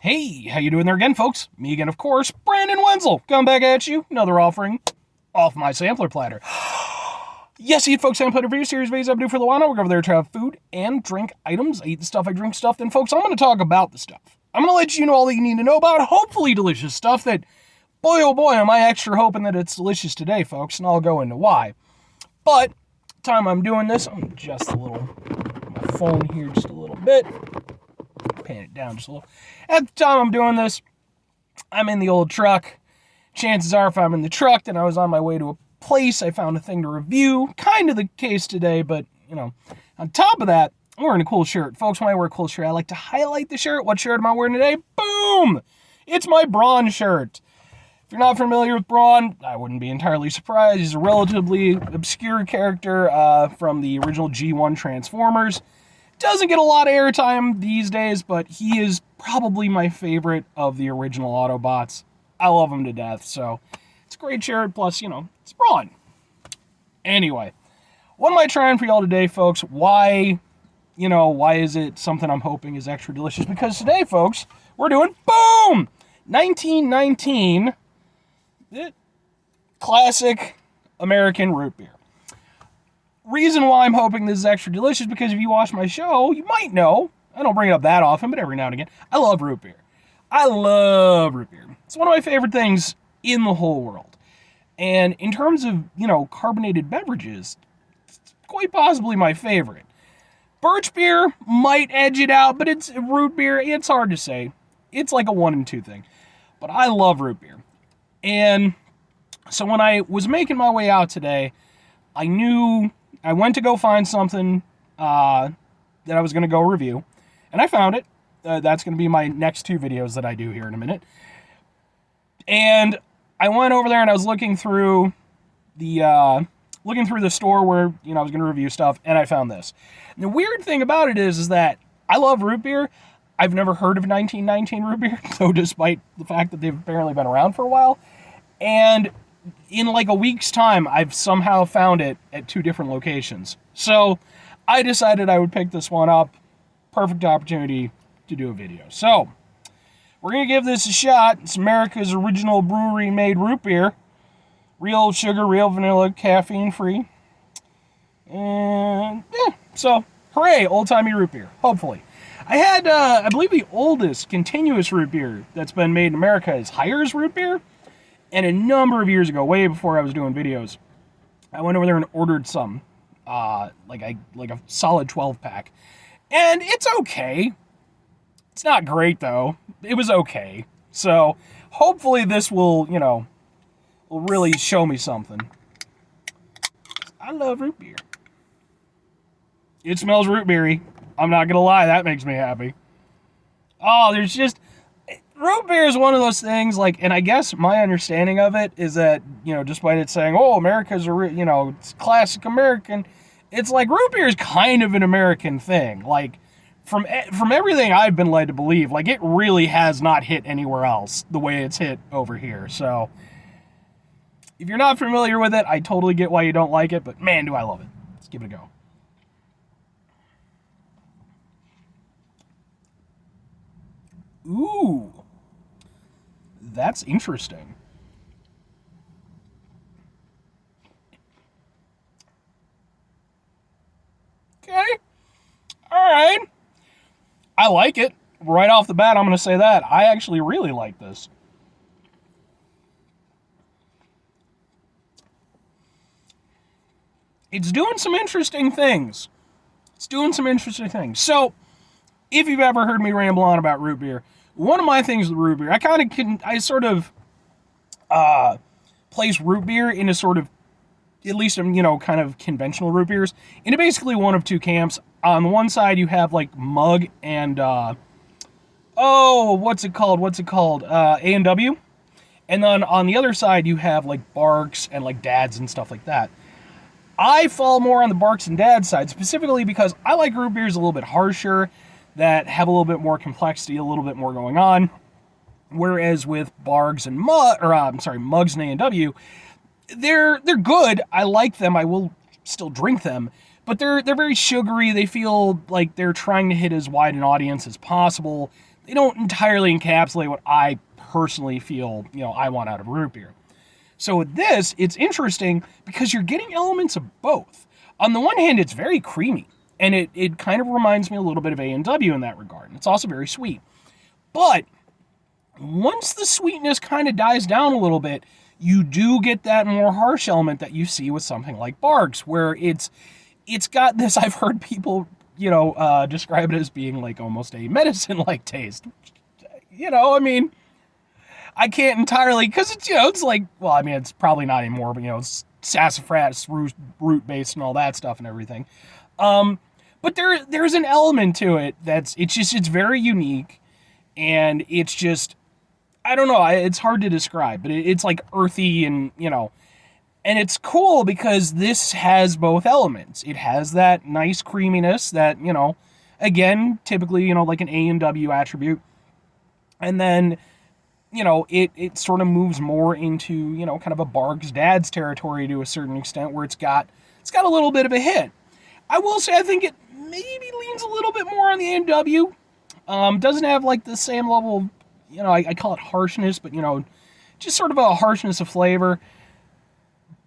Hey, how you doing there again, folks? Me again, of course, Brandon Wenzel. Coming back at you, another offering off my sampler platter. Yes, eat folks, sampler review series videos I do for the while. We're over there to have food and drink items. I eat the stuff, I drink stuff. Then, folks, I'm going to talk about the stuff. I'm going to let you know all that you need to know about hopefully delicious stuff that, boy, oh boy, am I extra hoping that it's delicious today, folks, and I'll go into why. But, time I'm doing this, I'm just my phone here just a little bit. Pan it down just a little. At the time I'm doing this, I'm in the old truck. Chances are if I'm in the truck, then I was on my way to a place, I found a thing to review. Kind of the case today, but, on top of that, I'm wearing a cool shirt. Folks, when I wear a cool shirt, I like to highlight the shirt. What shirt am I wearing today? Boom! It's my Braun shirt. If you're not familiar with Braun, I wouldn't be entirely surprised. He's a relatively obscure character from the original G1 Transformers. Doesn't get a lot of airtime these days, but he is probably my favorite of the original Autobots. I love him to death, so it's a great shirt, plus, it's Braun. Anyway, what am I trying for y'all today, folks? Why is it something I'm hoping is extra delicious? Because today, folks, we're doing, boom, 1919 classic American root beer. Reason why I'm hoping this is extra delicious, because if you watch my show, you might know, I don't bring it up that often, but every now and again, I love root beer. I love root beer. It's one of my favorite things in the whole world. And in terms of, carbonated beverages, it's quite possibly my favorite. Birch beer might edge it out, but it's root beer, it's hard to say. It's like a 1 and 2 thing. But I love root beer. And so when I was making my way out today, I went to go find something that I was going to go review, and I found it. That's going to be my next 2 videos that I do here in a minute. And I went over there and I was looking through the store where I was going to review stuff, and I found this. And the weird thing about it is that I love root beer. I've never heard of 1919 root beer, so despite the fact that they've apparently been around for a while, and in like a week's time, I've somehow found it at 2 different locations. So I decided I would pick this one up. Perfect opportunity to do a video. So we're going to give this a shot. It's America's original brewery-made root beer. Real sugar, real vanilla, caffeine-free. And, so hooray, old-timey root beer, hopefully. I believe the oldest continuous root beer that's been made in America is Hires root beer. And a number of years ago, way before I was doing videos, I went over there and ordered some, like a solid 12-pack. And it's okay. It's not great, though. It was okay. So, hopefully this will, will really show me something. I love root beer. It smells root beery. I'm not gonna lie, that makes me happy. Oh, there's just... root beer is one of those things, and I guess my understanding of it is that, despite it saying, oh, America's it's classic American, it's like root beer is kind of an American thing. From everything I've been led to believe, it really has not hit anywhere else the way it's hit over here. So, if you're not familiar with it, I totally get why you don't like it, but man, do I love it. Let's give it a go. Ooh. That's interesting. Okay. All right. I like it. Right off the bat, I'm going to say that. I actually really like this. It's doing some interesting things. So, if you've ever heard me ramble on about root beer, one of my things with root beer, I sort of place root beer into sort of, at least, kind of conventional root beers, into basically one of 2 camps. On the one side, you have, Mug and, what's it called? A&W. And then on the other side, you have, Barks and, Dads and stuff like that. I fall more on the Barks and Dads side, specifically because I like root beers a little bit harsher, that have a little bit more complexity, a little bit more going on. Whereas with Mugs and A&W, they're good. I like them. I will still drink them. but they're very sugary. They feel like they're trying to hit as wide an audience as possible. They don't entirely encapsulate what I personally feel, I want out of root beer. So with this, it's interesting because you're getting elements of both. On the one hand, it's very creamy, and it kind of reminds me a little bit of A&W in that regard. And it's also very sweet. But once the sweetness kind of dies down a little bit, you do get that more harsh element that you see with something like Barq's, where it's got this, I've heard people, describe it as being like almost a medicine-like taste. I mean, I can't entirely, because it's like, well, I mean, it's probably not anymore, but, it's sassafras, root-based and all that stuff and everything. But there's an element to it it's very unique, and it's just, I don't know, it's hard to describe, but it's like earthy and, and it's cool because this has both elements. It has that nice creaminess that, again, typically, like an A&W attribute. And then, it sort of moves more into, kind of a Barq's Dad's territory to a certain extent, where it's got a little bit of a hit. I will say I think it maybe leans a little bit more on the A&W. Doesn't have like the same level of, I call it harshness, but, just sort of a harshness of flavor.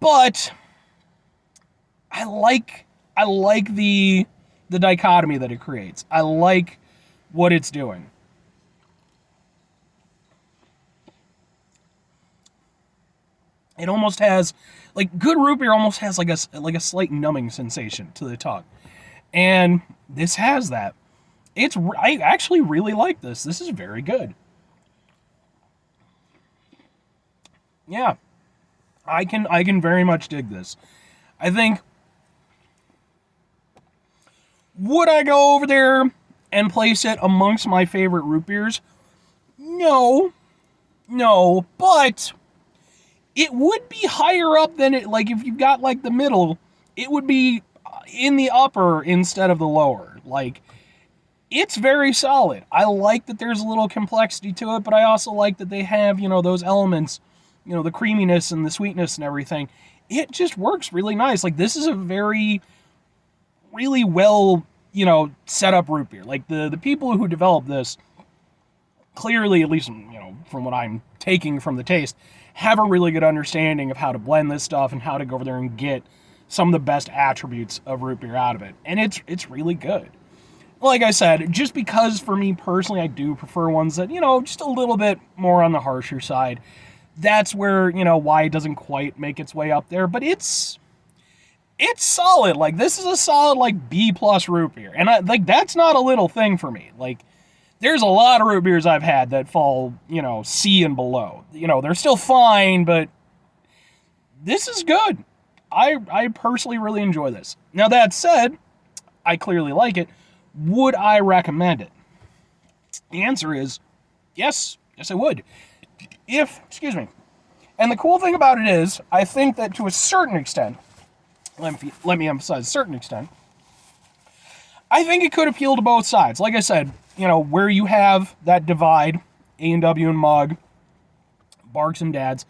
But I like the dichotomy that it creates. I like what it's doing. It almost has, like, good root beer almost has like a slight numbing sensation to the tongue. And this has that. I actually really like this. This is very good. Yeah. I can very much dig this. I think, would I go over there and place it amongst my favorite root beers? No, but it would be higher up than it, like, if you got, like, the middle, it would be in the upper instead of the lower. Like, it's very solid. I like that there's a little complexity to it, but I also like that they have, those elements, the creaminess and the sweetness and everything. It just works really nice. Like, this is a very, really well, set up root beer. Like, the people who developed this, clearly, at least, from what I'm taking from the taste, have a really good understanding of how to blend this stuff and how to go over there and get some of the best attributes of root beer out of it. And it's really good. Like I said, just because for me personally, I do prefer ones that, just a little bit more on the harsher side. That's where, why it doesn't quite make its way up there. But it's solid. Like, this is a solid, like, B+ root beer. And that's not a little thing for me. Like, there's a lot of root beers I've had that fall, C and below. They're still fine, but this is good. I personally really enjoy this. Now, that said, I clearly like it. Would I recommend it? The answer is yes. Yes, I would. Excuse me. And the cool thing about it is, I think that to a certain extent, let me emphasize, a certain extent, I think it could appeal to both sides. Like I said, where you have that divide, A&W and Mug, Barq's and Dad's,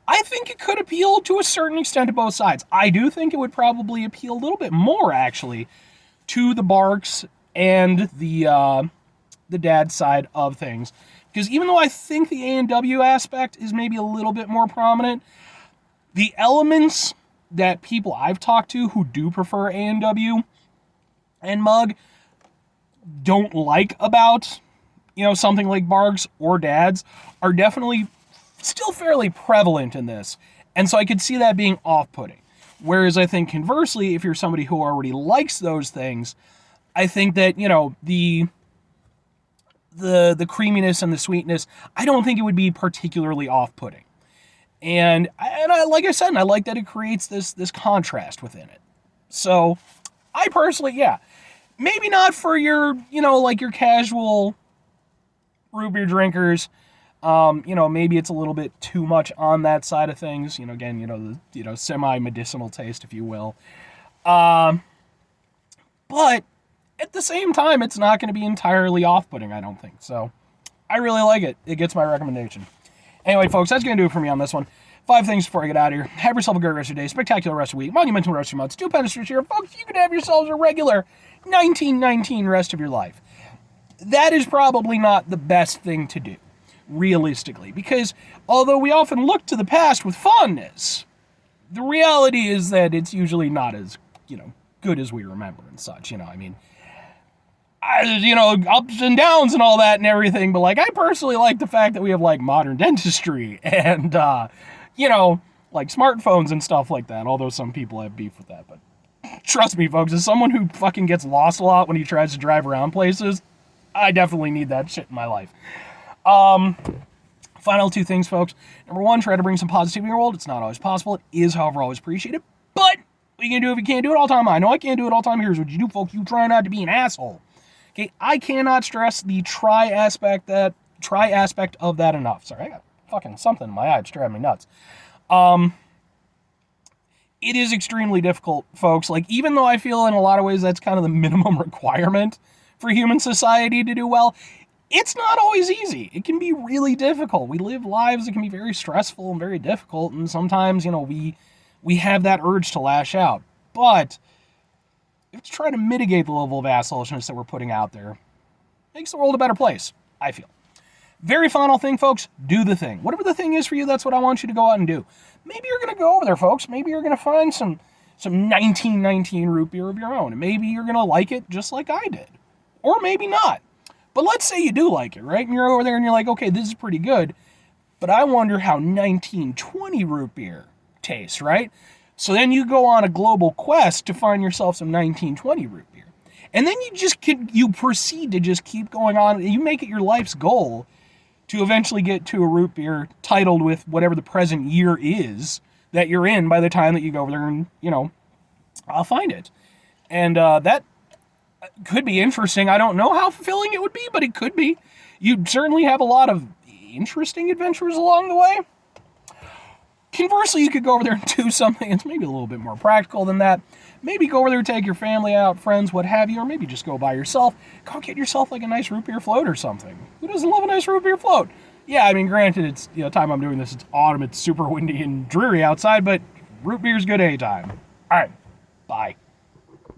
I think it could appeal to a certain extent to both sides. I do think it would probably appeal a little bit more, actually, to the Barq's and the Dad side of things. Because even though I think the A&W aspect is maybe a little bit more prominent, the elements that people I've talked to who do prefer A&W and Mug don't like about, something like Barq's or Dad's are definitely still fairly prevalent in this. And so I could see that being off-putting. Whereas I think conversely, if you're somebody who already likes those things, I think that, the creaminess and the sweetness, I don't think it would be particularly off-putting. And I, like I said, I like that it creates this contrast within it. So I personally, yeah, maybe not for your, like your casual root beer drinkers. Maybe it's a little bit too much on that side of things. Again, the semi-medicinal taste, if you will. But at the same time, it's not going to be entirely off-putting, I don't think. So I really like it. It gets my recommendation. Anyway, folks, that's going to do it for me on this one. 5 things before I get out of here. Have yourself a great rest of your day, spectacular rest of your week, monumental rest of your month, stupendous rest of your year. Folks, you can have yourselves a regular 1919 rest of your life. That is probably not the best thing to do, realistically, because although we often look to the past with fondness, the reality is that it's usually not as, good as we remember and such, I mean, ups and downs and all that and everything, but, I personally like the fact that we have, modern dentistry and, smartphones and stuff like that, although some people have beef with that, but trust me, folks, as someone who fucking gets lost a lot when he tries to drive around places, I definitely need that shit in my life. Final 2 things, folks. Number 1, try to bring some positivity in your world. It's not always possible. It is, however, always appreciated. But what you can do if you can't do it all the time? I know I can't do it all the time. Here's what you do, folks. You try not to be an asshole. Okay, I cannot stress the try aspect of that enough. Sorry, I got fucking something in my eye. It's driving me nuts. It is extremely difficult, folks. Even though I feel in a lot of ways that's kind of the minimum requirement for human society to do well, it's not always easy. It can be really difficult. We live lives that can be very stressful and very difficult, and sometimes, we have that urge to lash out. But we have to try to mitigate the level of assholishness that we're putting out there. Makes the world a better place, I feel. Very final thing, folks, do the thing. Whatever the thing is for you, that's what I want you to go out and do. Maybe you're going to go over there, folks. Maybe you're going to find some 1919 root beer of your own. And maybe you're going to like it just like I did. Or maybe not. But let's say you do like it, right? And you're over there and you're like, okay, this is pretty good. But I wonder how 1920 root beer tastes, right? So then you go on a global quest to find yourself some 1920 root beer. And then you proceed to just keep going on. You make it your life's goal to eventually get to a root beer titled with whatever the present year is that you're in by the time that you go over there and, I'll find it. And that could be interesting. I don't know how fulfilling it would be, but it could be. You'd certainly have a lot of interesting adventures along the way. Conversely, you could go over there and do something that's maybe a little bit more practical than that. Maybe go over there, take your family out, friends, what have you, or maybe just go by yourself. Go get yourself a nice root beer float or something. Who doesn't love a nice root beer float? Yeah, I mean, granted, it's, time I'm doing this, it's autumn, it's super windy and dreary outside, but root beer's good anytime. All right, bye.